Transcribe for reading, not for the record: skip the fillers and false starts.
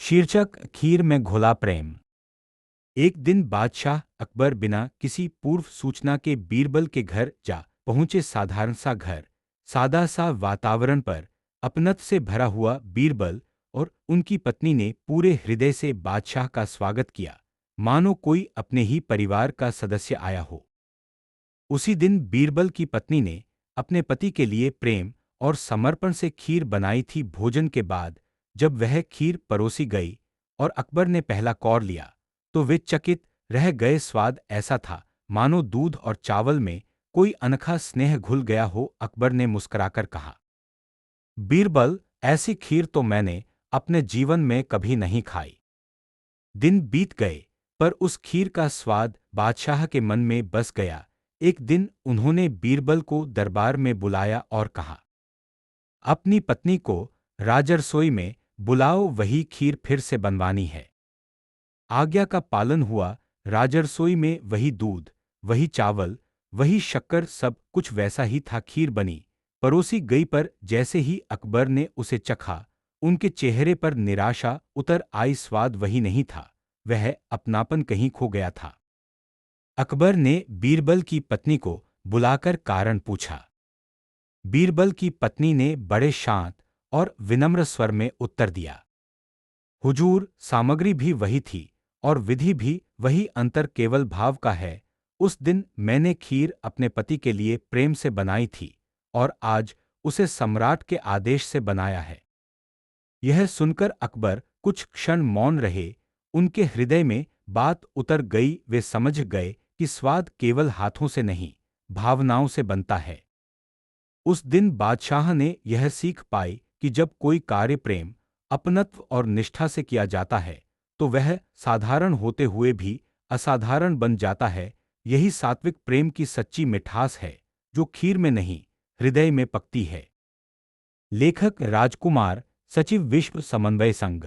शीर्षक खीर में घुला प्रेम। एक दिन बादशाह अकबर बिना किसी पूर्व सूचना के बीरबल के घर जा पहुंचे। साधारण सा घर, सादा सा वातावरण, पर अपनत्व से भरा हुआ बीरबल और उनकी पत्नी ने पूरे हृदय से बादशाह का स्वागत किया, मानो कोई अपने ही परिवार का सदस्य आया हो। उसी दिन बीरबल की पत्नी ने अपने पति के लिए प्रेम और समर्पण से खीर बनाई थी। भोजन के बाद जब वह खीर परोसी गई और अकबर ने पहला कौर लिया, तो वे चकित रह गए। स्वाद ऐसा था मानो दूध और चावल में कोई अनोखा स्नेह घुल गया हो। अकबर ने मुस्कुराकर कहा, बीरबल, ऐसी खीर तो मैंने अपने जीवन में कभी नहीं खाई। दिन बीत गए, पर उस खीर का स्वाद बादशाह के मन में बस गया। एक दिन उन्होंने बीरबल को दरबार में बुलाया और कहा, अपनी पत्नी को राजरसोई में बुलाओ, वही खीर फिर से बनवानी है। आज्ञा का पालन हुआ। राजरसोई में वही दूध, वही चावल, वही शक्कर, सब कुछ वैसा ही था। खीर बनी, परोसी गई, पर जैसे ही अकबर ने उसे चखा, उनके चेहरे पर निराशा उतर आई। स्वाद वही नहीं था, वह अपनापन कहीं खो गया था। अकबर ने बीरबल की पत्नी को बुलाकर कारण पूछा। बीरबल की पत्नी ने बड़े शांत और विनम्र स्वर में उत्तर दिया, हुजूर, सामग्री भी वही थी और विधि भी वही, अंतर केवल भाव का है। उस दिन मैंने खीर अपने पति के लिए प्रेम से बनाई थी और आज उसे सम्राट के आदेश से बनाया है। यह सुनकर अकबर कुछ क्षण मौन रहे। उनके हृदय में बात उतर गई। वे समझ गए कि स्वाद केवल हाथों से नहीं, भावनाओं से बनता है। उस दिन बादशाह ने यह सीख पाई कि जब कोई कार्य प्रेम, अपनत्व और निष्ठा से किया जाता है, तो वह साधारण होते हुए भी असाधारण बन जाता है। यही सात्विक प्रेम की सच्ची मिठास है, जो खीर में नहीं, हृदय में पकती है। लेखक राजकुमार, सचिव, विश्व समन्वय संघ।